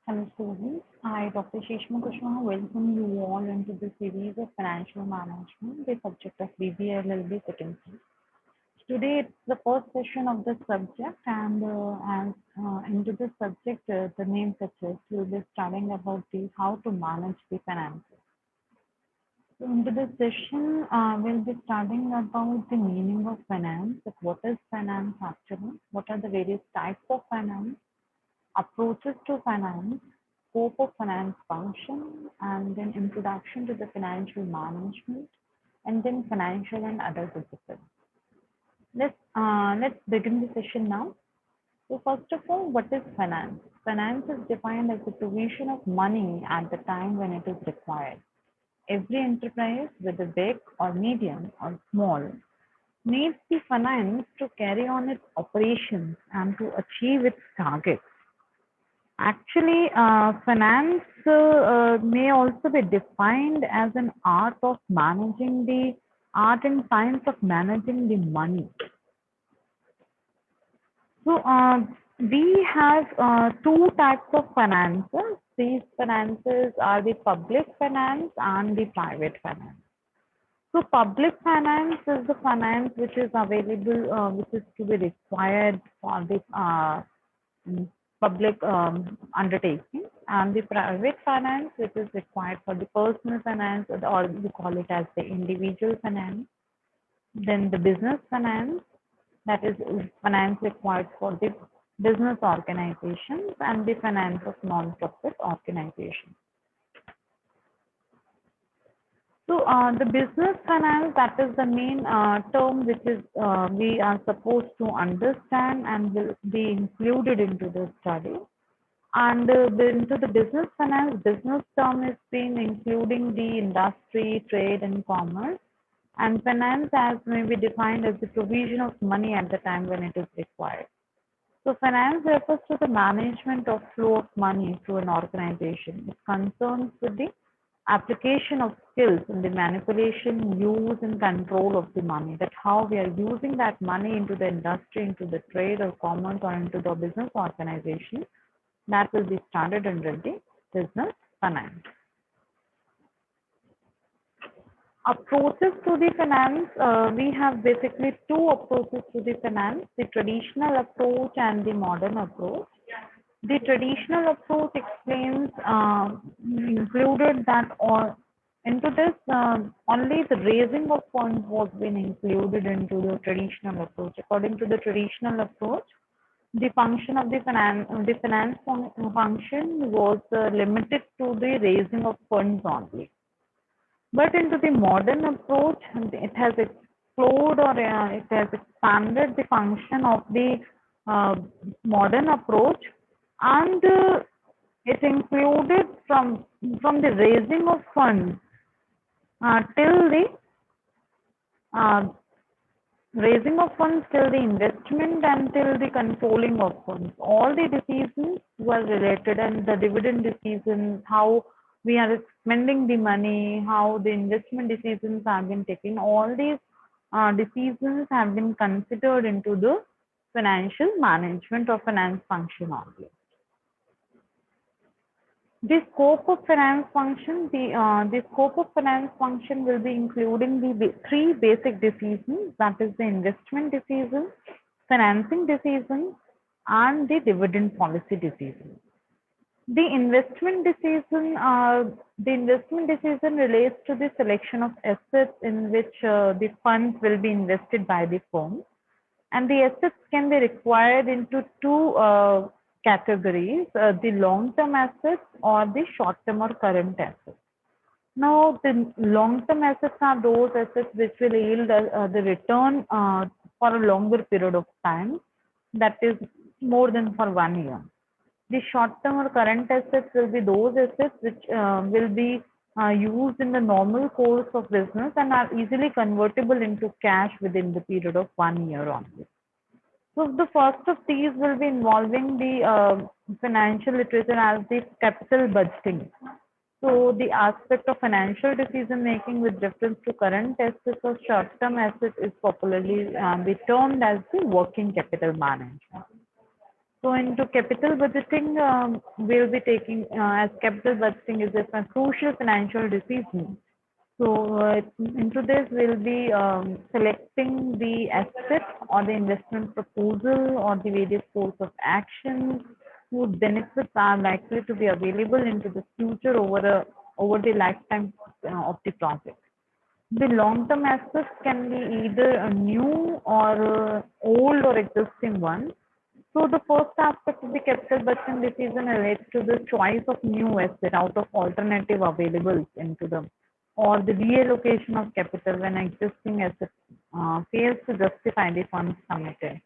Hello students, I Dr. Shishma Kushwaha welcome you all into the series of financial management, the subject of BBA LLB second series. Today it's the first session of the subject and into this subject the name suggests we'll be studying about the how to manage the finances. So into this session we'll be studying about the meaning of finance, like what is finance actually, what are the various types of finance, approaches to finance, scope of finance function, and then introduction to the financial management, and then financial and other disciplines. Let's begin the session now. So first of all, what is finance? Finance is defined as the provision of money at the time when it is required. Every enterprise, whether big or medium or small, needs the finance to carry on its operations and to achieve its targets. Actually, finance may also be defined as an art and science of managing the money. So, we have two types of finances. These finances are the public finance and the private finance. So, public finance is the finance which is available, which is to be required for the public undertaking, and the private finance which is required for the personal finance, or we call it as the individual finance. Then the business finance, that is finance required for the business organizations, and the finance of non-profit organizations. So the business finance, that is the main term which is we are supposed to understand and will be included into the study. And into the business finance, business term is been including the industry, trade, and commerce. And finance as may be defined as the provision of money at the time when it is required. So finance refers to the management of flow of money through an organization. It concerns with the application of skills in the manipulation, use, and control of the money. That how we are using that money into the industry, into the trade or commerce, or into the business organization. That will be studied under the business finance. Approaches to the finance, we have basically two approaches to the finance, the traditional approach and the modern approach. The traditional approach explains included that or into this only the raising of funds was been included into the traditional approach. According to the traditional approach, the function of the finance function was limited to the raising of funds only. But into the modern approach, it has explored or it has expanded the function of the modern approach, and it included from the raising of funds till the uh, raising of funds till the investment and till the controlling of funds. All the decisions were related, and the dividend decisions, how we are spending the money, how the investment decisions have been taken, all these decisions have been considered into the financial management or finance function only. The scope of finance function, the scope of finance function will be including the three basic decisions, that is the investment decision, financing decision, and the dividend policy decision. The investment decision relates to the selection of assets in which the funds will be invested by the firm, and the assets can be required into two categories, the long-term assets or the short-term or current assets. Now, the long-term assets are those assets which will yield the return for a longer period of time, that is more than for 1 year. The short-term or current assets will be those assets which will be used in the normal course of business and are easily convertible into cash within the period of 1 year only. So the first of these will be involving the financial literature as the capital budgeting. So the aspect of financial decision making with reference to current assets or short-term assets is popularly be termed as the working capital management. So into capital budgeting, we'll be taking as capital budgeting is a crucial financial decision. So into this, we'll be selecting the asset or the investment proposal or the various course of action whose benefits are likely to be available into the future over the lifetime of the project. The long-term assets can be either a new or old or existing one. So the first aspect of the capital budgeting decision relates to the choice of new asset out of alternative available into them, or the reallocation of capital when existing asset fails to justify the funds committed.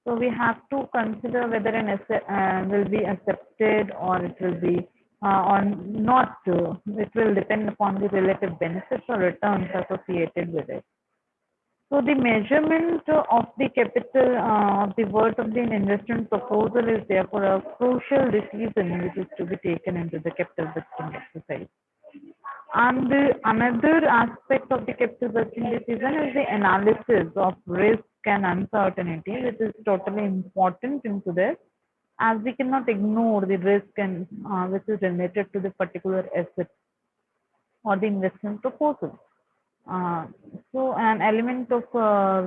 So we have to consider whether an asset will be accepted or it will be or not. It will depend upon the relative benefits or returns associated with it. So the measurement of the capital of the worth of the investment proposal is therefore a crucial decision which is to be taken into the capital budgeting exercise. And another aspect of the capital budgeting decision is the analysis of risk and uncertainty, which is totally important into this, as we cannot ignore the risk and which is related to the particular asset or the investment proposal. Uh, so an element of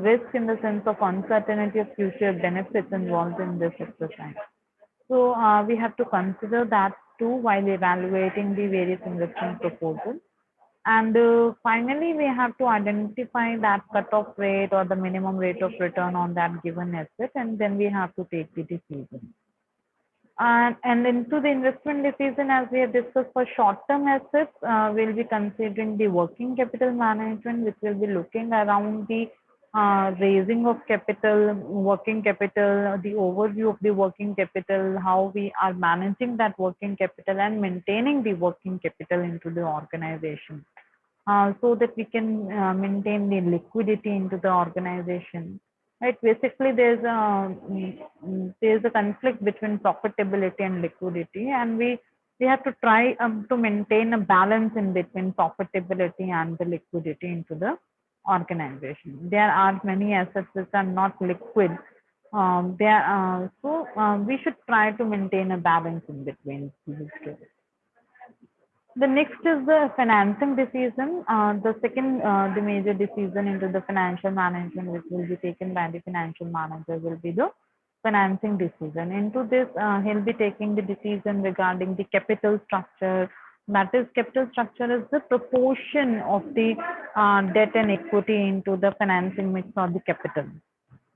risk in the sense of uncertainty of future benefits involved in this exercise. So we have to consider that too while evaluating the various investment proposals. And finally, we have to identify that cutoff rate or the minimum rate of return on that given asset, and then we have to take the decision. And into the investment decision, as we have discussed for short-term assets, we'll be considering the working capital management, which will be looking around the raising of capital, working capital, the overview of the working capital, how we are managing that working capital and maintaining the working capital into the organization, so that we can maintain the liquidity into the organization. Right. Basically, there's a conflict between profitability and liquidity, and we have to try to maintain a balance in between profitability and the liquidity into the organization. There are many assets which are not liquid. We should try to maintain a balance in between these two. The next is the financing decision. The second, the major decision into the financial management, which will be taken by the financial manager, will be the financing decision. Into this, he'll be taking the decision regarding the capital structure. That is, capital structure is the proportion of the debt and equity into the financing mix or the capital.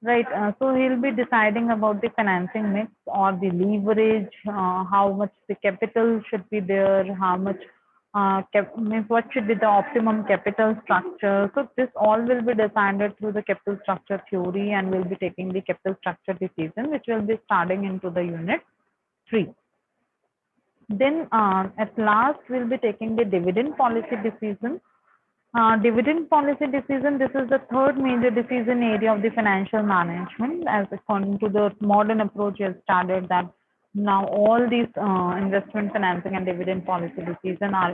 Right. So he'll be deciding about the financing mix or the leverage, how much the capital should be there, how much means what should be the optimum capital structure. So this all will be decided through the capital structure theory, and we'll be taking the capital structure decision, which will be starting into the unit 3. Then at last, we'll be taking the dividend policy decision. Dividend policy decision, this is the third major decision area of the financial management, as according to the modern approach has started that now all these investment financing and dividend policy decision are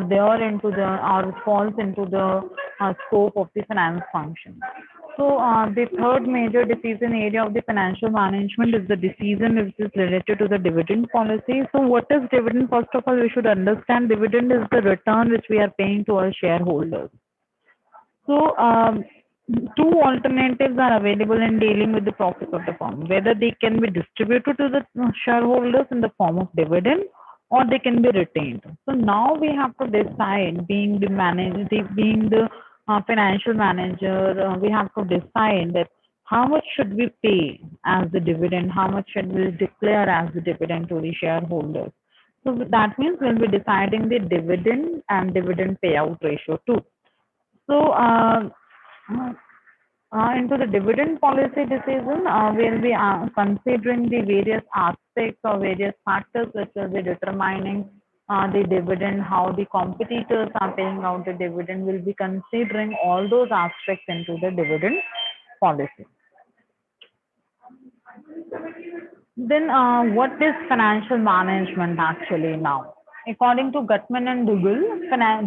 there into the or falls into the scope of the finance function. So the third major decision area of the financial management is the decision which is related to the dividend policy. So what is dividend? First of all, we should understand dividend is the return which we are paying to our shareholders. So two alternatives are available in dealing with the profits of the firm, whether they can be distributed to the shareholders in the form of dividend or they can be retained. So now we have to decide, being the manager, being the financial manager, we have to decide that how much should we pay as the dividend, how much should we declare as the dividend to the shareholders. So that means we'll be deciding the dividend and dividend payout ratio too. So into the dividend policy decision, we'll be considering the various aspects or various factors which will be determining the dividend, how the competitors are paying out the dividend. We'll be considering all those aspects into the dividend policy. Then what is financial management actually now? According to Gutman and Dougal,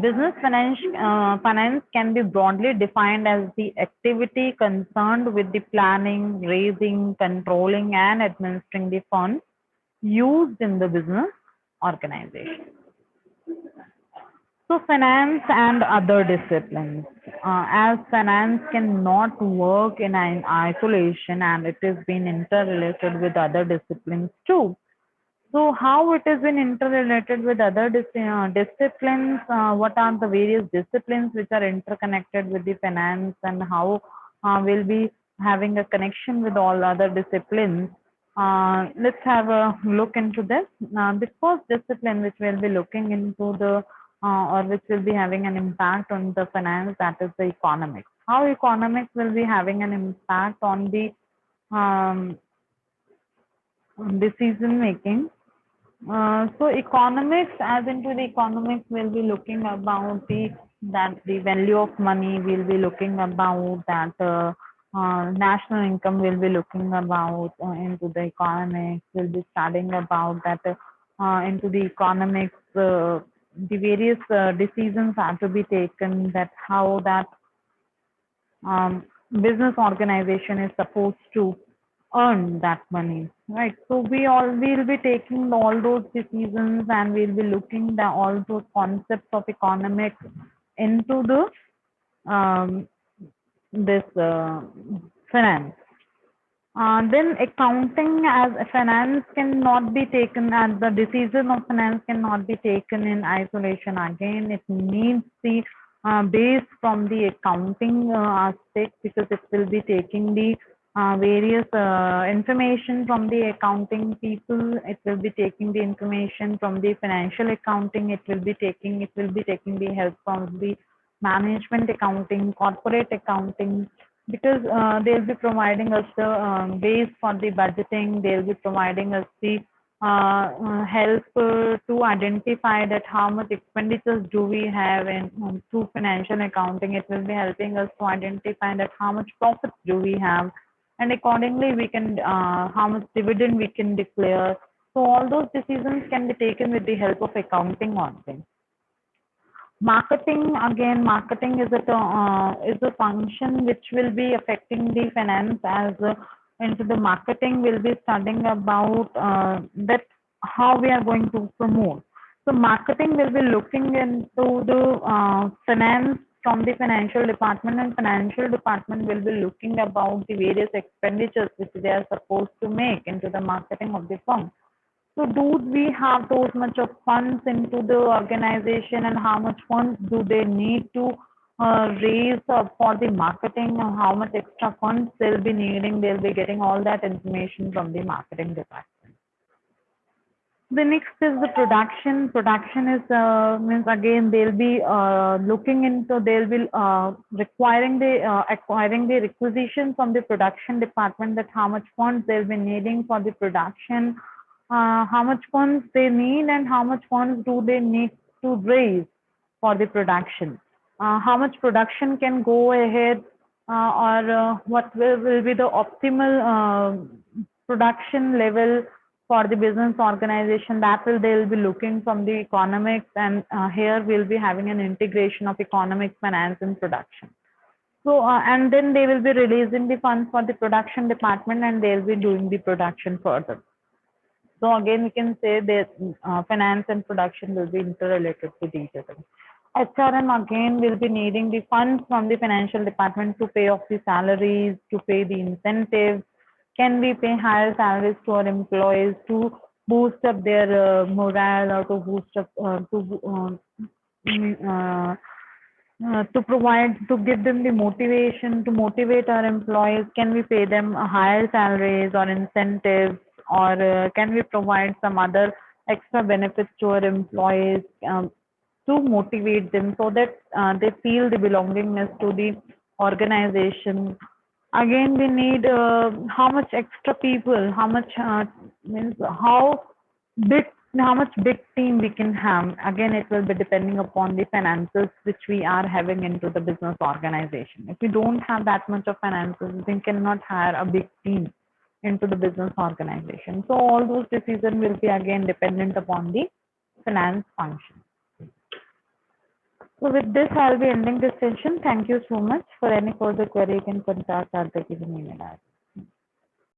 business finance can be broadly defined as the activity concerned with the planning, raising, controlling, and administering the funds used in the business organization. So finance and other disciplines. As finance cannot work in an isolation and it is been interrelated with other disciplines too. So how it has been interrelated with other disciplines? What are the various disciplines which are interconnected with the finance, and how we'll be having a connection with all other disciplines? Let's have a look into this. The first discipline which we'll be looking into or which will be having an impact on the finance, that is the economics. How economics will be having an impact on the decision making. So economics, as into the economics, we'll be looking about the value of money. We'll be looking about that national income. We'll be looking about into the economics. We'll be studying about that into the economics. The various decisions have to be taken. That how that business organization is supposed to earn that money, right? So will be taking all those decisions, and we'll be looking at all those concepts of economics into the this finance. Then accounting as finance cannot be taken, as the decision of finance cannot be taken in isolation. Again, it needs the base from the accounting aspect, because it will be taking the various information from the accounting people. It will be taking the information from the financial accounting. It will be taking the help from the management accounting, corporate accounting, because they'll be providing us the base for the budgeting. They'll be providing us the help to identify that how much expenditures do we have in through financial accounting. It will be helping us to identify that how much profits do we have, and accordingly we can how much dividend we can declare. So all those decisions can be taken with the help of accounting only. Marketing, again, marketing is a function which will be affecting the finance. As into the marketing, we'll be studying about that how we are going to promote. So marketing will be looking into the finance from the financial department, and financial department will be looking about the various expenditures which they are supposed to make into the marketing of the firm. So do we have those much of funds into the organization, and how much funds do they need to raise for the marketing, and how much extra funds they'll be needing? They'll be getting all that information from the marketing department. The next is the production. Production is means again they'll be looking into, they'll be requiring the acquiring the requisition from the production department, that how much funds they'll be needing for the production, how much funds they need, and how much funds do they need to raise for the production. How much production can go ahead, or what will be the optimal production level for the business organization. That will they'll be looking from the economics, and here we'll be having an integration of economics, finance, and production. So and then they will be releasing the funds for the production department, and they'll be doing the production further. So again, we can say that finance and production will be interrelated with each other. HRM again will be needing the funds from the financial department to pay off the salaries, to pay the incentives. Can we pay higher salaries to our employees to boost up their morale, or to boost up to provide, to give them the motivation, to motivate our employees? Can we pay them higher salaries or incentives, or can we provide some other extra benefits to our employees to motivate them, so that they feel the belongingness to the organization? Again, we need how much extra people, how much means big how much big team we can have. Again, it will be depending upon the finances which we are having into the business organization. If we don't have that much of finances, we cannot hire a big team into the business organization. So all those decisions will be again dependent upon the finance function. So with this, I'll be ending this session. Thank you so much. For any further query, you can contact at the given email address.